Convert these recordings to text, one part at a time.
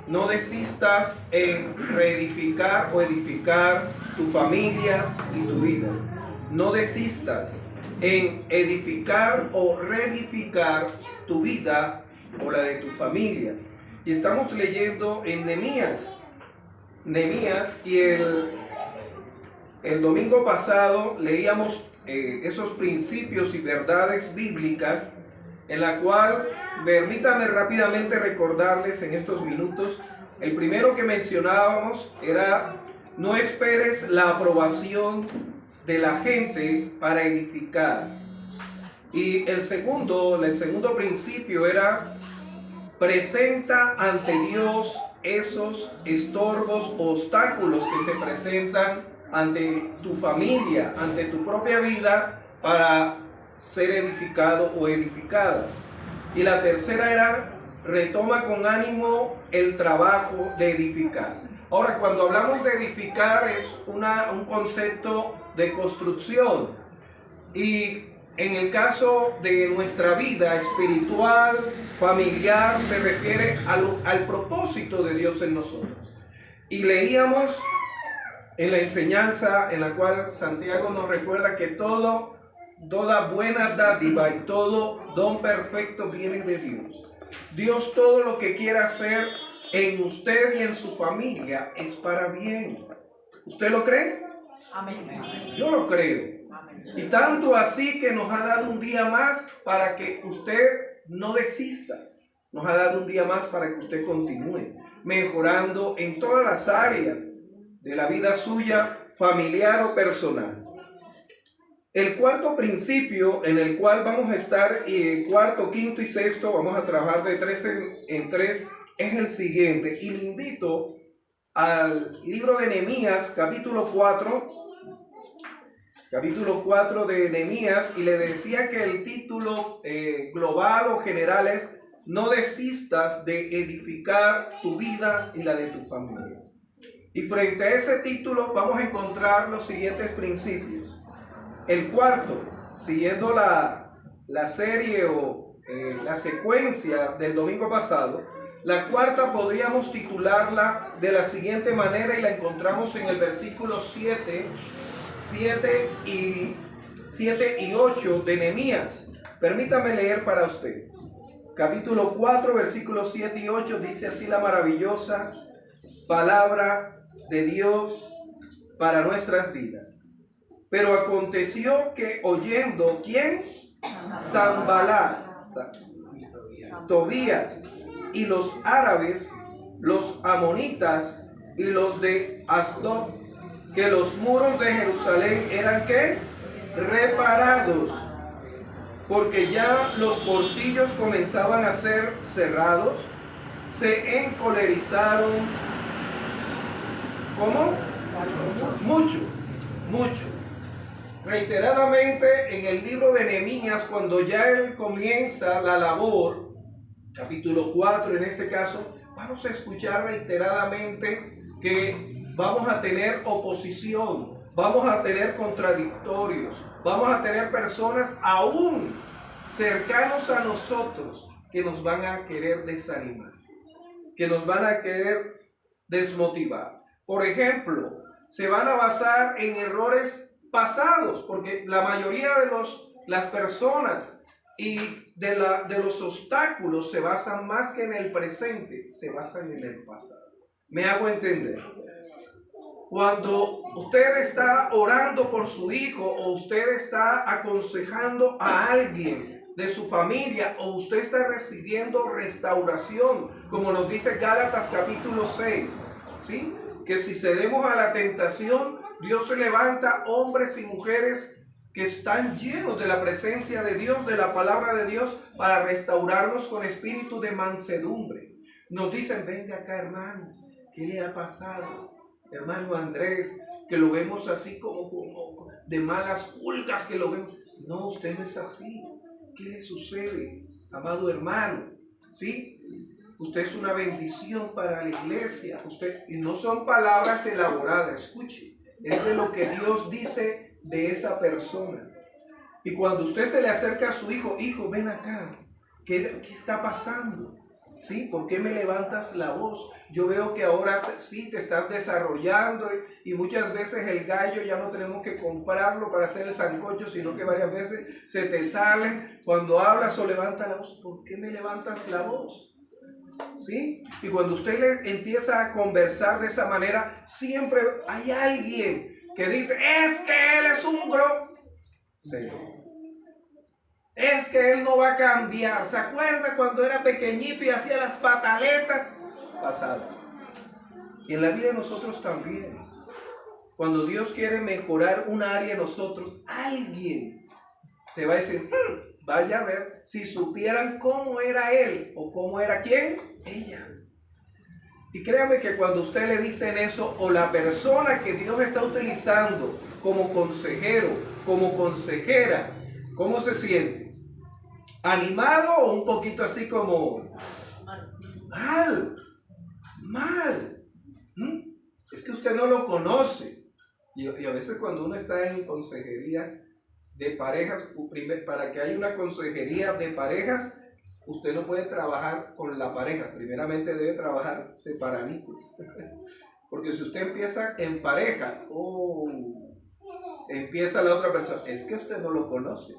No desistas en reedificar o edificar tu familia y tu vida. No desistas en edificar o reedificar tu vida o la de tu familia. Y estamos leyendo en Nehemías. Y el domingo pasado leíamos esos principios y verdades bíblicas, en la cual, permítame rápidamente recordarles en estos minutos. El primero que mencionábamos era: no esperes la aprobación de la gente para edificar. Y el segundo principio era: presenta ante Dios esos estorbos o obstáculos que se presentan ante tu familia, ante tu propia vida, para ser edificado o edificada. Y la tercera era: retoma con ánimo el trabajo de edificar. Ahora, cuando hablamos de edificar, es un concepto de construcción. Y en el caso de nuestra vida espiritual, familiar, se refiere al propósito de Dios en nosotros. Y leíamos en la enseñanza en la cual Santiago nos recuerda que toda buena dádiva y todo don perfecto viene de Dios. Dios, todo lo que quiera hacer en usted y en su familia es para bien. ¿Usted lo cree? Amén. Yo lo creo. Y tanto así que nos ha dado un día más para que usted no desista. Nos ha dado un día más para que usted continúe mejorando en todas las áreas de la vida suya, familiar o personal. El cuarto principio en el cual vamos a estar, cuarto, quinto y sexto, vamos a trabajar de 3 en 3, es el siguiente. Y le invito al libro de Nehemías, capítulo 4 de Nehemías, y le decía que el título global o general es: no desistas de edificar tu vida y la de tu familia. Y frente a ese título vamos a encontrar los siguientes principios. El cuarto, siguiendo la serie o la secuencia del domingo pasado, la cuarta podríamos titularla de la siguiente manera, y la encontramos en el versículo 7 y 8 de Nehemías. Permítame leer para usted. Capítulo 4, versículos 7 y 8, dice así la maravillosa palabra de Dios para nuestras vidas. Pero aconteció que oyendo, ¿quién? Sanballat, Tobías y los árabes, los amonitas y los de Asdod, que los muros de Jerusalén eran ¿qué? Reparados, porque ya los portillos comenzaban a ser cerrados, se encolerizaron. ¿Cómo? Mucho. Reiteradamente en el libro de Nehemías, cuando ya él comienza la labor, capítulo 4 en este caso, vamos a escuchar reiteradamente que vamos a tener oposición, vamos a tener contradictorios, vamos a tener personas aún cercanos a nosotros que nos van a querer desanimar, que nos van a querer desmotivar. Por ejemplo, se van a basar en errores pasados, porque la mayoría de las personas y de los obstáculos se basan más que en el presente, se basan en el pasado. ¿Me hago entender? Cuando usted está orando por su hijo, o usted está aconsejando a alguien de su familia, o usted está recibiendo restauración, como nos dice Gálatas capítulo 6, ¿sí? Que si cedemos a la tentación, Dios se levanta hombres y mujeres que están llenos de la presencia de Dios, de la palabra de Dios, para restaurarnos con espíritu de mansedumbre. Nos dicen: venga acá, hermano, ¿qué le ha pasado? Hermano Andrés, que lo vemos así como de malas pulgas, que lo vemos. No, usted no es así. ¿Qué le sucede, amado hermano? ¿Sí? Usted es una bendición para la iglesia. Y no son palabras elaboradas, escuche. Es de lo que Dios dice de esa persona. Y cuando usted se le acerca a su hijo: hijo, ven acá, ¿qué está pasando? ¿Sí? ¿Por qué me levantas la voz? Yo veo que ahora sí te estás desarrollando y muchas veces el gallo ya no tenemos que comprarlo para hacer el sancocho, sino que varias veces se te sale cuando hablas o levantas la voz. ¿Por qué me levantas la voz? ¿Sí? Y cuando usted le empieza a conversar de esa manera, siempre hay alguien que dice, es que él es un grosero. Es que él no va a cambiar. ¿Se acuerda cuando era pequeñito y hacía las pataletas? Pasado. Y en la vida de nosotros también. Cuando Dios quiere mejorar un área en nosotros, alguien te va a decir, vaya a ver, si supieran cómo era él o cómo era quién, ella. Y créame que cuando usted le dicen eso, o la persona que Dios está utilizando como consejero, como consejera, ¿cómo se siente? ¿Animado o un poquito así como mal? Es que usted no lo conoce. Y a veces cuando uno está en consejería de parejas, para que haya una consejería de parejas, usted no puede trabajar con la pareja. Primeramente debe trabajar separaditos. Porque si usted empieza en pareja, empieza la otra persona. Es que usted no lo conoce.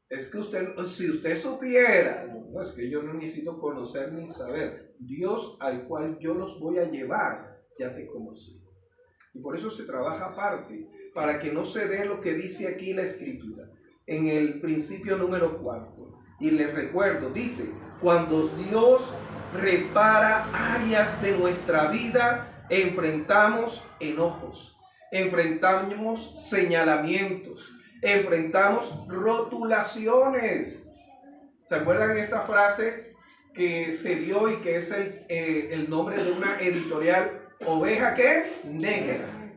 Es que si usted supiera, no, es que yo no necesito conocer ni saber. Dios al cual yo los voy a llevar, ya te conocí. Y por eso se trabaja aparte, para que no se dé lo que dice aquí la Escritura, en el principio número 4. Y les recuerdo, dice, cuando Dios repara áreas de nuestra vida, enfrentamos enojos, enfrentamos señalamientos, enfrentamos rotulaciones. ¿Se acuerdan esa frase que se dio y que es el nombre de una editorial? Oveja ¿qué? Negra.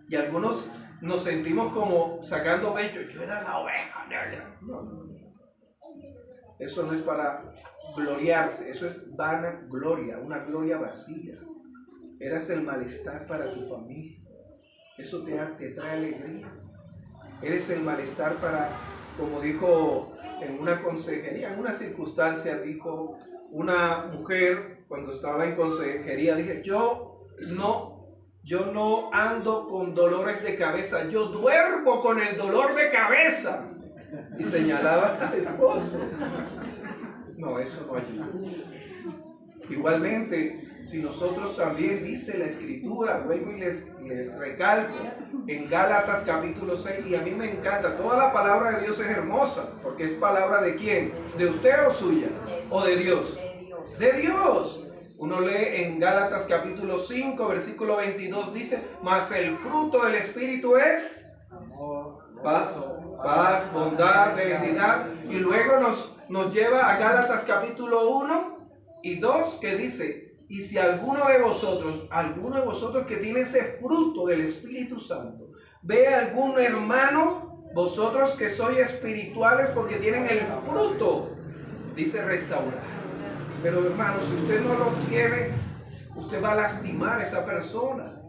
Y algunos nos sentimos como sacando pecho. Yo era la oveja negra. No. Eso no es para gloriarse. Eso es vanagloria, una gloria vacía. Eras el malestar para tu familia. Eso te trae alegría. Eres el malestar para, como dijo en una consejería, en una circunstancia, dijo una mujer cuando estaba en consejería, dije, yo no ando con dolores de cabeza, yo duermo con el dolor de cabeza. Y señalaba al esposo. No, eso no ayuda. Igualmente, si nosotros también, dice la Escritura, vuelvo y les recalco, en Gálatas capítulo 6, y a mí me encanta, toda la palabra de Dios es hermosa, porque es palabra de quién, de usted o suya, o de Dios, de Dios. Uno lee en Gálatas capítulo 5, versículo 22, dice, mas el fruto del Espíritu es paz, bondad, benignidad, y luego nos lleva a Gálatas capítulo 1 y 2, que dice, y si alguno de vosotros que tiene ese fruto del Espíritu Santo, ve a algún hermano, vosotros que sois espirituales porque tienen el fruto, dice restaurar. Pero hermano, si usted no lo tiene, usted va a lastimar a esa persona.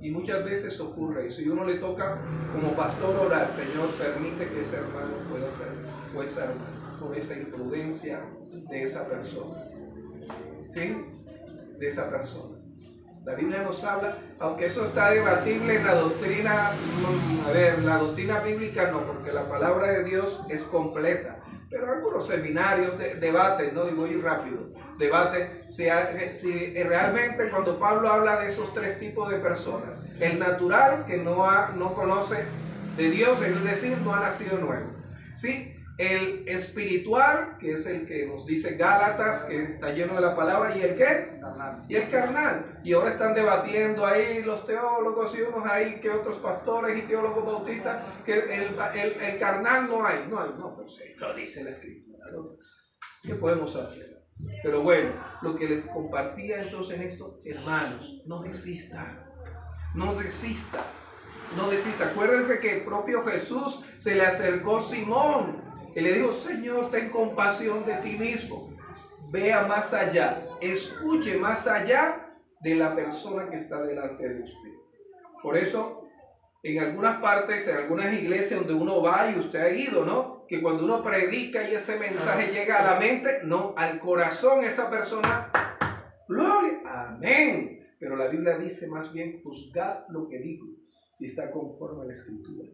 Y muchas veces ocurre eso. Y uno le toca como pastor orar, Señor, permite que ese hermano pueda ser, o esa hermana, por esa imprudencia de esa persona. ¿Sí? De esa persona. La Biblia nos habla, aunque eso está debatible en la doctrina, la doctrina bíblica no, porque la palabra de Dios es completa. Pero algunos seminarios debaten, ¿no? Y voy rápido, debaten si realmente cuando Pablo habla de esos tres tipos de personas, el natural que no conoce de Dios, es decir, no ha nacido nuevo, ¿sí? El espiritual, que es el que nos dice Gálatas, que está lleno de la palabra, ¿y el qué? Carnal. Y el carnal. Y ahora están debatiendo ahí los teólogos y unos ahí, que otros pastores y teólogos bautistas, que el carnal no hay, pero sí, lo dice la Escritura, ¿no? ¿Qué podemos hacer? Pero bueno, lo que les compartía entonces en esto, hermanos, no desista. Acuérdense que el propio Jesús se le acercó a Simón y le dijo, Señor, ten compasión de ti mismo. Vea más allá, escuche más allá de la persona que está delante de usted. Por eso, En algunas partes, en algunas iglesias donde uno va y usted ha ido, ¿no? Que cuando uno predica y ese mensaje llega a la mente, no, al corazón esa persona, gloria, amén. Pero la Biblia dice más bien, juzgad lo que digo, si está conforme a la Escritura.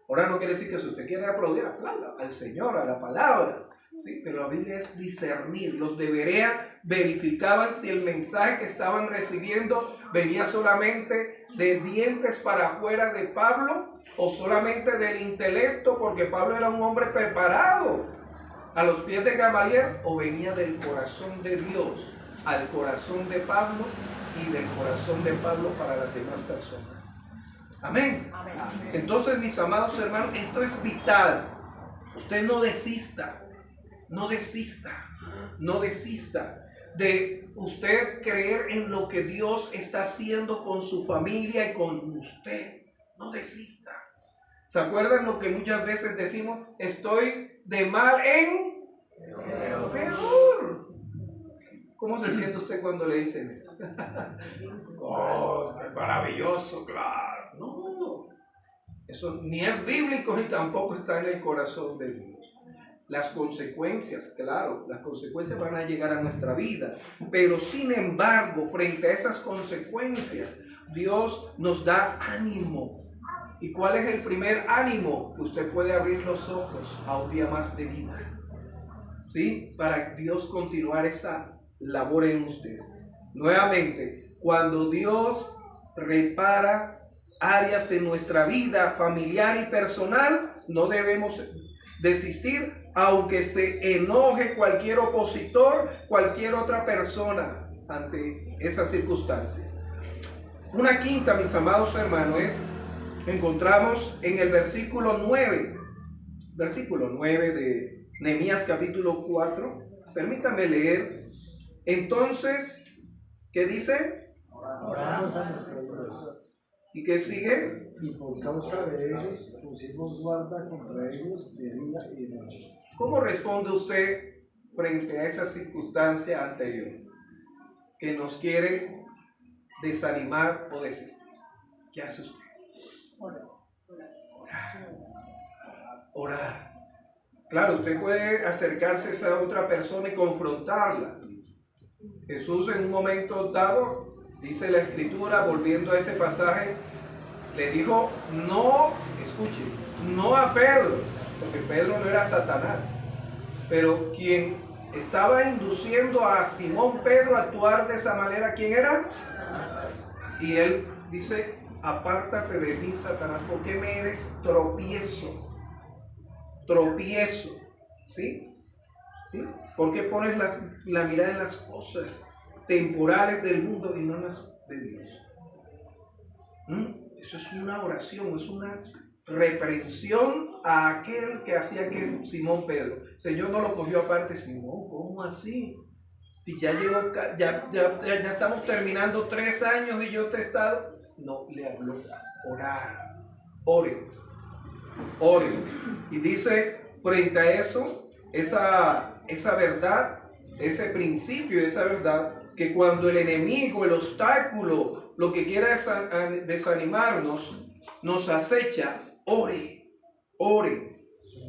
Ahora no quiere decir que si usted quiere aplaudir, aplauda al Señor, a la palabra. Sí, pero la Biblia es discernir. Los de Berea verificaban si el mensaje que estaban recibiendo venía solamente de dientes para afuera de Pablo o solamente del intelecto, porque Pablo era un hombre preparado a los pies de Gamaliel, o venía del corazón de Dios al corazón de Pablo y del corazón de Pablo para las demás personas. Amén. Amén. Entonces, mis amados hermanos, esto es vital. Usted no desista. No desista, no desista de usted creer en lo que Dios está haciendo con su familia y con usted. No desista. ¿Se acuerdan lo que muchas veces decimos? Estoy de mal en peor. ¿Cómo se siente usted cuando le dicen eso? ¡Oh, qué maravilloso, claro! No, eso ni es bíblico ni tampoco está en el corazón de Dios. Las consecuencias, claro, las consecuencias van a llegar a nuestra vida, pero sin embargo, frente a esas consecuencias, Dios nos da ánimo. ¿Y cuál es el primer ánimo? Que usted puede abrir los ojos a un día más de vida, ¿sí? Para Dios continuar esa labor en usted. Nuevamente, cuando Dios repara áreas en nuestra vida familiar y personal, no debemos desistir, aunque se enoje cualquier opositor, cualquier otra persona ante esas circunstancias. Una quinta, mis amados hermanos, encontramos en el versículo 9 de Nehemías capítulo 4. Permítame leer. Entonces, ¿qué dice? Oramos a nuestros Dios. ¿Y qué sigue? Y por causa de ellos pusimos guarda contra ellos de día y de noche. ¿Cómo responde usted frente a esa circunstancia anterior que nos quiere desanimar o desistir? ¿Qué hace usted? Orar. Claro, usted puede acercarse a esa otra persona y confrontarla. Jesús en un momento dado, dice la Escritura, volviendo a ese pasaje, le dijo no, escuche, no a Pedro, porque Pedro no era Satanás, pero quien estaba induciendo a Simón Pedro a actuar de esa manera, ¿quién era? Y él dice, apártate de mí, Satanás, porque me eres tropiezo, ¿sí? ¿Sí? ¿Por qué pones la mirada en las cosas temporales del mundo y no en las de Dios? Eso es una oración, es una reprensión a aquel que hacía que Simón Pedro. El Señor no lo cogió aparte. Simón, ¿cómo así? Si ya llegó, ya estamos terminando 3 años y yo te he estado. No, le habló, orar, oren. Y dice, frente a eso, esa verdad, ese principio, esa verdad, que cuando el enemigo, el obstáculo, lo que quiera desanimarnos, nos acecha, ore,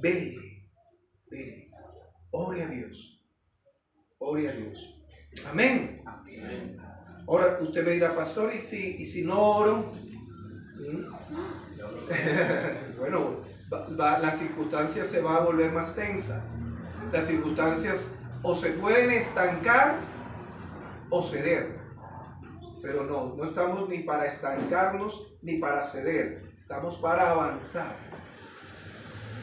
vele, ore a Dios. Amén. Ahora usted me dirá, pastor, ¿y si no oro? Bueno, la circunstancia se va a volver más tensa. Las circunstancias o se pueden estancar o ceder. Pero no estamos ni para estancarnos ni para ceder. Estamos para avanzar.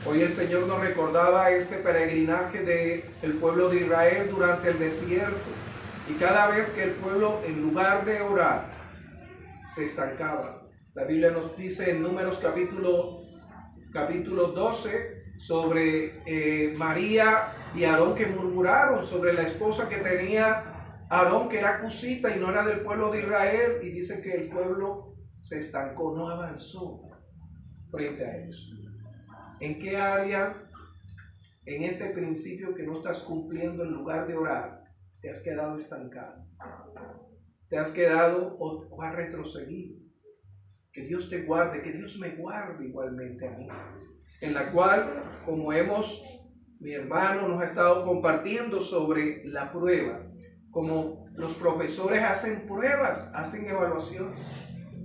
Hoy el Señor nos recordaba ese peregrinaje del pueblo de Israel durante el desierto. Y cada vez que el pueblo, en lugar de orar, se estancaba. La Biblia nos dice en Números capítulo 12 sobre María y Aarón que murmuraron sobre la esposa que tenía Aarón, que era cusita y no era del pueblo de Israel, y dice que el pueblo se estancó, no avanzó frente a eso. ¿En qué área, en este principio que no estás cumpliendo en lugar de orar, te has quedado estancado? ¿Te has quedado o has retrocedido? Que Dios te guarde, que Dios me guarde igualmente a mí. En la cual, como mi hermano nos ha estado compartiendo sobre la prueba, como los profesores hacen pruebas, hacen evaluación.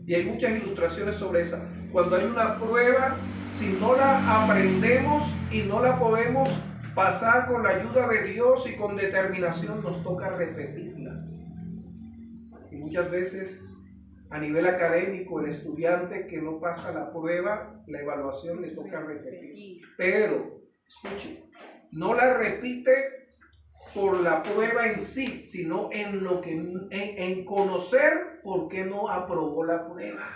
Y hay muchas ilustraciones sobre esa. Cuando hay una prueba, si no la aprendemos y no la podemos pasar con la ayuda de Dios y con determinación, nos toca repetirla. Y muchas veces a nivel académico, el estudiante que no pasa la prueba, la evaluación, le toca repetir. Pero, escuche, no la repite por la prueba en sí, sino en conocer por qué no aprobó la prueba.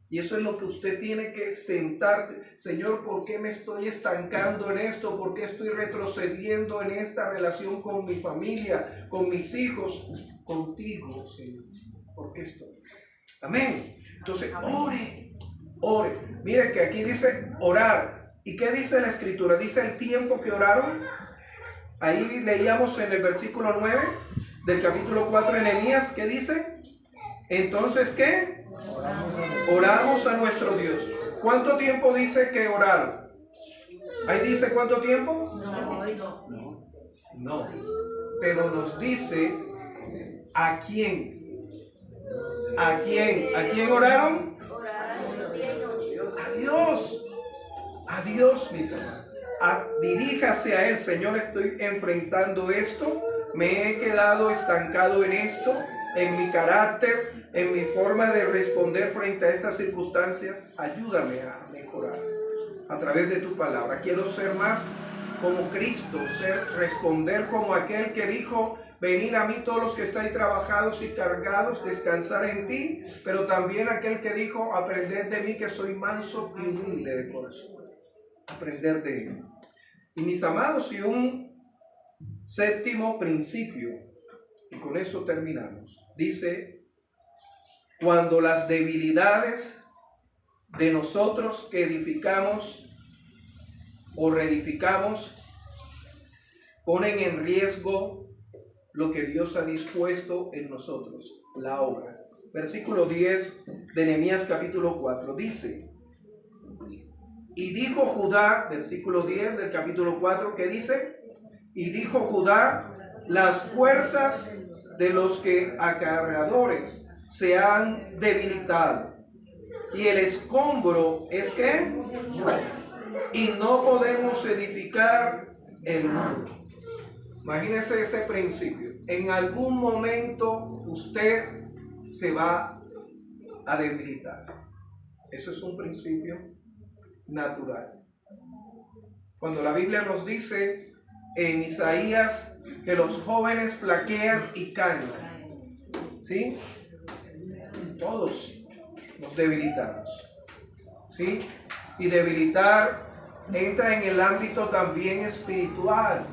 Y eso es lo que usted tiene que sentarse. Señor, ¿por qué me estoy estancando en esto? ¿Por qué estoy retrocediendo en esta relación con mi familia, con mis hijos? Contigo, Señor. ¿Por qué estoy? Amén. Entonces, ore. Mire que aquí dice orar. ¿Y qué dice la Escritura? Dice el tiempo que oraron. Ahí leíamos en el versículo 9 del capítulo 4 de Nehemías. ¿Qué dice? Entonces, ¿qué? Oramos a nuestro Dios. ¿Cuánto tiempo dice que oraron? Ahí dice ¿cuánto tiempo? No. Pero nos dice ¿a quién? ¿A quién? ¿A quién oraron? A Dios. A Dios, mis hermanos. Diríjase a Él. Señor, estoy enfrentando esto. Me he quedado estancado en esto, en mi carácter, en mi forma de responder frente a estas circunstancias. Ayúdame a mejorar a través de tu palabra. Quiero ser más como Cristo, responder como aquel que dijo: venid a mí todos los que estáis trabajados y cargados, descansar en ti. Pero también aquel que dijo: aprended de mí que soy manso y humilde de corazón. Aprender de él. Y mis amados, y un séptimo principio, y con eso terminamos. Dice: cuando las debilidades de nosotros que edificamos o reedificamos ponen en riesgo lo que Dios ha dispuesto en nosotros, la obra. Versículo 10 de Nehemías capítulo 4 dice: y dijo Judá, versículo 10 del capítulo 4, ¿qué dice? Y dijo Judá: las fuerzas de los que acarreadores se han debilitado, y el escombro es que, y no podemos edificar el muro. Imagínese ese principio. En algún momento usted se va a debilitar. Eso es un principio natural. Cuando la Biblia nos dice en Isaías que los jóvenes flaquean y caen, ¿sí? Todos nos debilitamos, ¿sí? Y debilitar entra en el ámbito también espiritual,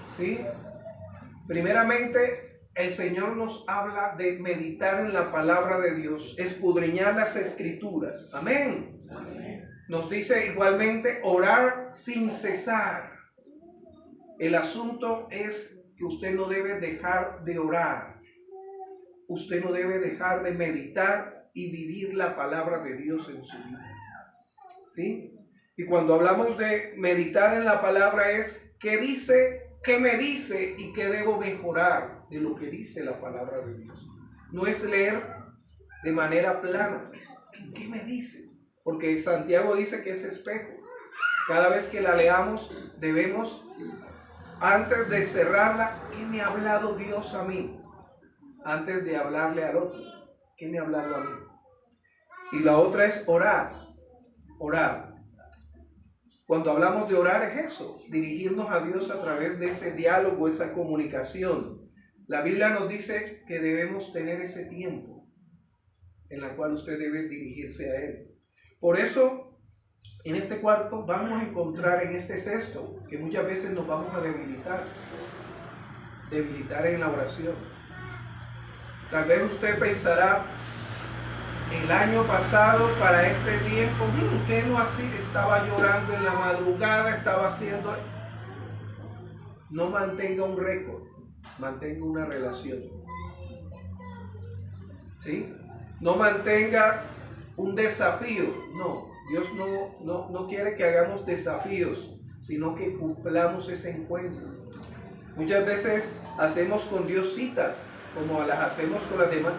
¿sí? Primeramente, el Señor nos habla de meditar en la palabra de Dios, escudriñar las Escrituras. Amén. Nos dice igualmente orar sin cesar. El asunto es que usted no debe dejar de orar. Usted no debe dejar de meditar y vivir la palabra de Dios en su vida. ¿Sí? Y cuando hablamos de meditar en la palabra es ¿qué dice? ¿Qué me dice? ¿Y qué debo mejorar de lo que dice la palabra de Dios? No es leer de manera plana. ¿Qué me dice? Porque Santiago dice que es espejo. Cada vez que la leamos debemos, antes de cerrarla, ¿qué me ha hablado Dios a mí? Antes de hablarle al otro, ¿qué me ha hablado a mí? Y la otra es orar. Orar. Cuando hablamos de orar es eso, dirigirnos a Dios a través de ese diálogo, esa comunicación. La Biblia nos dice que debemos tener ese tiempo en el cual usted debe dirigirse a Él. Por eso, en este cuarto vamos a encontrar en este sexto que muchas veces nos vamos a debilitar en la oración. Tal vez usted pensará, el año pasado para este tiempo, ¿qué no así? Estaba llorando en la madrugada, estaba haciendo... No mantenga un récord, mantenga una relación. ¿sí? No mantenga un desafío. No, Dios no quiere que hagamos desafíos, sino que cumplamos ese encuentro. Muchas veces hacemos con Dios citas, como las hacemos con las demás.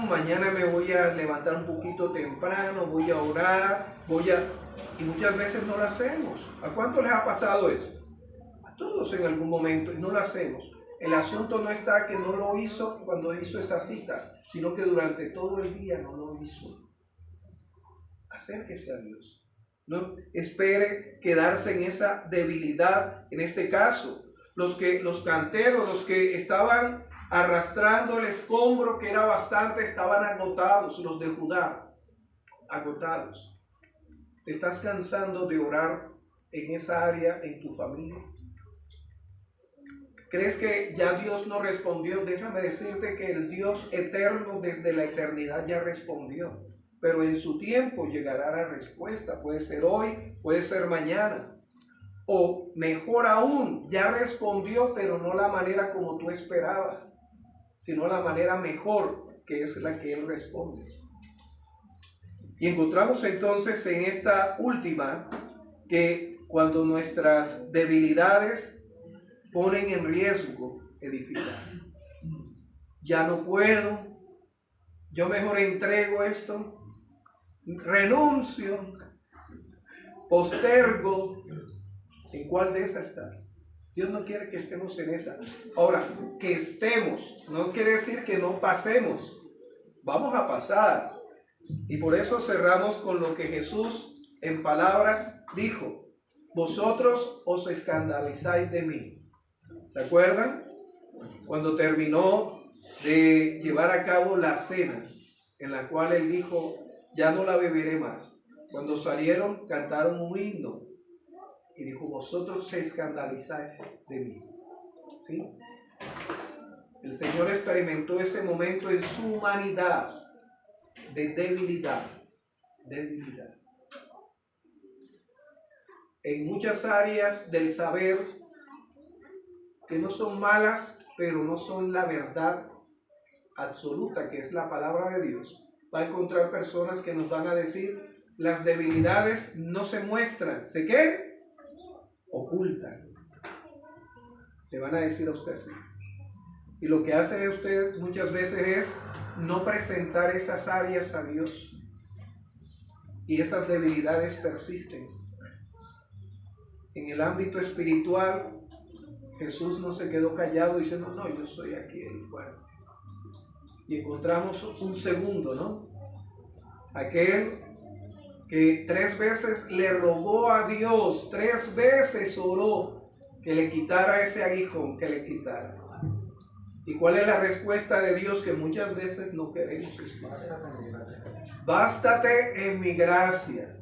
Mañana me voy a levantar un poquito temprano, voy a orar, y muchas veces no lo hacemos. ¿A cuánto les ha pasado eso? A todos en algún momento, y no lo hacemos. El asunto no está que no lo hizo cuando hizo esa cita, sino que durante todo el día no lo hizo. Acérquese a Dios. No espere quedarse en esa debilidad. En este caso, los canteros, los que estaban arrastrando el escombro, que era bastante, estaban agotados. Los de Judá, agotados. ¿Te estás cansando de orar en esa área en tu familia? ¿Crees que ya Dios no respondió? Déjame decirte que el Dios eterno desde la eternidad ya respondió. Pero en su tiempo llegará la respuesta. Puede ser hoy, puede ser mañana. O mejor aún, ya respondió, pero no la manera como tú esperabas, sino la manera mejor, que es la que Él responde. Y encontramos entonces en esta última que cuando nuestras debilidades ponen en riesgo edificar. Ya no puedo, yo mejor entrego esto, renuncio, postergo. ¿En cuál de esas estás? Dios no quiere que estemos en esa. Ahora, que estemos no quiere decir que no pasemos. Vamos a pasar. Y por eso cerramos con lo que Jesús en palabras dijo: vosotros os escandalizáis de mí. ¿Se acuerdan? Cuando terminó de llevar a cabo la cena, en la cual Él dijo: ya no la beberé más. Cuando salieron, cantaron un himno y dijo: vosotros se escandalizáis de mí. ¿Sí? El Señor experimentó ese momento en su humanidad de debilidad. En muchas áreas del saber que no son malas, pero no son la verdad absoluta, que es la palabra de Dios. Va a encontrar personas que nos van a decir: las debilidades no se muestran, ¿se qué? Ocultan. Le van a decir a usted así. Y lo que hace usted muchas veces es no presentar esas áreas a Dios. Y esas debilidades persisten. En el ámbito espiritual, Jesús no se quedó callado diciendo: no, yo soy aquí el fuerte. Y encontramos un segundo, ¿no? Aquel que 3 veces le rogó a Dios, 3 veces oró que le quitara ese aguijón, que le quitara. ¿Y cuál es la respuesta de Dios que muchas veces no queremos escuchar? Bástate en mi gracia,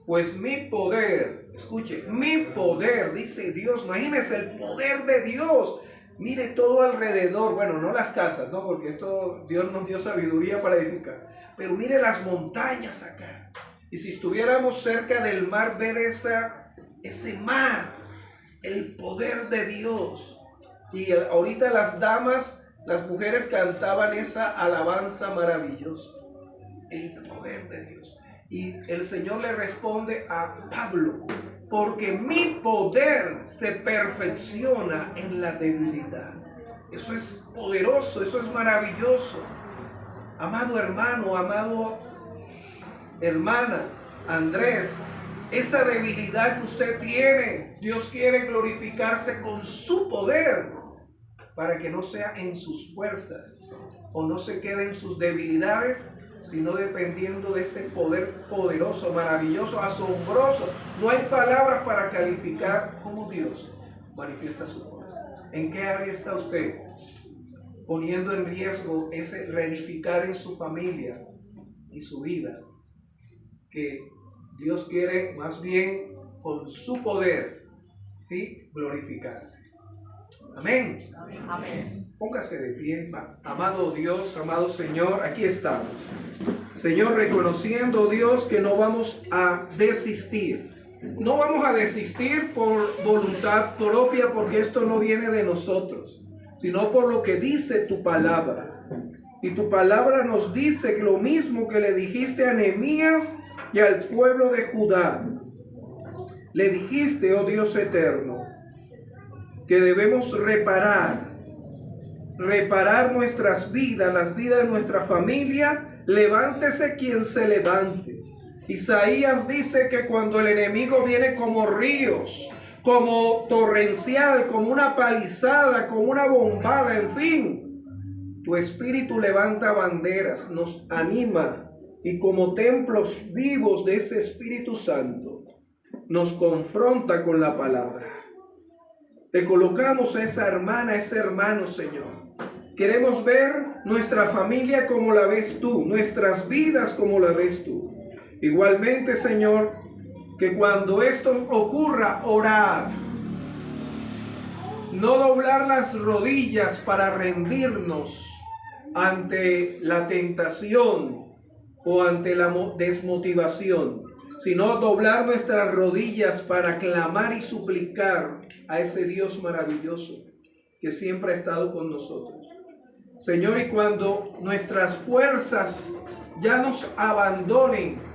pues mi poder, escuche, mi poder, dice Dios. Imagínense el poder de Dios. Mire todo alrededor, bueno, no las casas, ¿no? Porque esto Dios nos dio sabiduría para edificar. Pero mire las montañas acá. Y si estuviéramos cerca del mar, ver ese mar, el poder de Dios. Y ahorita las damas, las mujeres cantaban esa alabanza maravillosa. El poder de Dios. Y el Señor le responde a Pablo: porque mi poder se perfecciona en la debilidad. Eso es poderoso, eso es maravilloso. Amado hermano, amado hermana, Andrés, esa debilidad que usted tiene, Dios quiere glorificarse con su poder para que no sea en sus fuerzas o no se quede en sus debilidades, sino dependiendo de ese poder poderoso, maravilloso, asombroso. No hay palabras para calificar cómo Dios manifiesta su poder. ¿En qué área está usted poniendo en riesgo ese reedificar en su familia y su vida? Que Dios quiere más bien con su poder, ¿sí?, glorificarse. Amén. Amén. Póngase de pie, amado Dios, amado Señor, aquí estamos. Señor, reconociendo, Dios, que no vamos a desistir. No vamos a desistir por voluntad propia, porque esto no viene de nosotros, sino por lo que dice tu palabra. Y tu palabra nos dice que lo mismo que le dijiste a Nehemías y al pueblo de Judá. Le dijiste, oh Dios eterno, que debemos reparar nuestras vidas, las vidas de nuestra familia. Levántese quien se levante. Isaías dice que cuando el enemigo viene como ríos, como torrencial, como una palizada, como una bombada, en fin, tu espíritu levanta banderas, nos anima, y como templos vivos de ese Espíritu Santo, nos confronta con la palabra. Te colocamos a esa hermana, a ese hermano, Señor. Queremos ver nuestra familia como la ves tú, nuestras vidas como la ves tú. Igualmente, Señor, que cuando esto ocurra, orar. No doblar las rodillas para rendirnos ante la tentación o ante la desmotivación, sino doblar nuestras rodillas para clamar y suplicar a ese Dios maravilloso que siempre ha estado con nosotros. Señor, y cuando nuestras fuerzas ya nos abandonen,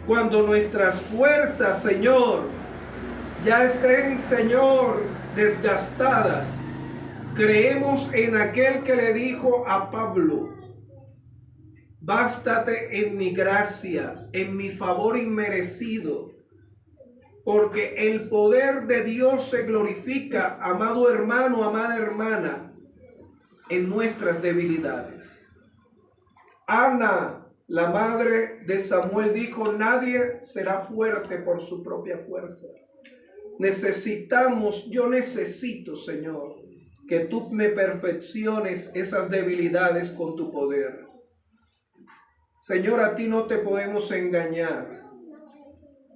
cuando nuestras fuerzas, Señor, ya estén, Señor, desgastadas, creemos en aquel que le dijo a Pablo: bástate en mi gracia, en mi favor inmerecido, porque el poder de Dios se glorifica, amado hermano, amada hermana, en nuestras debilidades. Ana, la madre de Samuel, dijo: nadie será fuerte por su propia fuerza. Yo necesito, Señor, que tú me perfecciones esas debilidades con tu poder. Señor, a ti no te podemos engañar.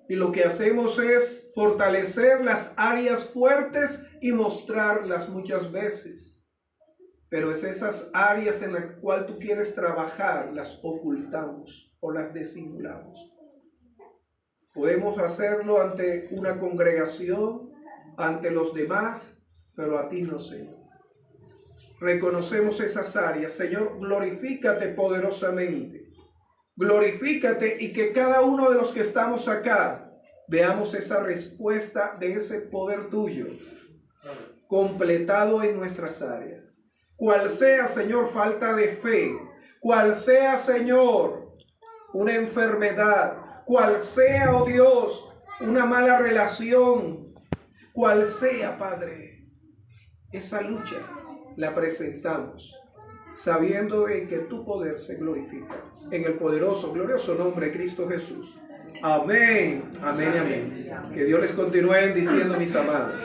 Y lo que hacemos es fortalecer las áreas fuertes y mostrarlas muchas veces. Pero es esas áreas en las cuales tú quieres trabajar, las ocultamos o las disimulamos. Podemos hacerlo ante una congregación, ante los demás, pero a ti no, Señor. Reconocemos esas áreas. Señor, glorifícate poderosamente. Glorifícate, y que cada uno de los que estamos acá veamos esa respuesta de ese poder tuyo completado en nuestras áreas. Cual sea, Señor, falta de fe, cual sea, Señor, una enfermedad, cual sea, oh Dios, una mala relación, cual sea, Padre, esa lucha la presentamos, sabiendo de que tu poder se glorifica. En el poderoso, glorioso nombre de Cristo Jesús. Amén, amén y amén. Que Dios les continúe bendiciendo, mis amados.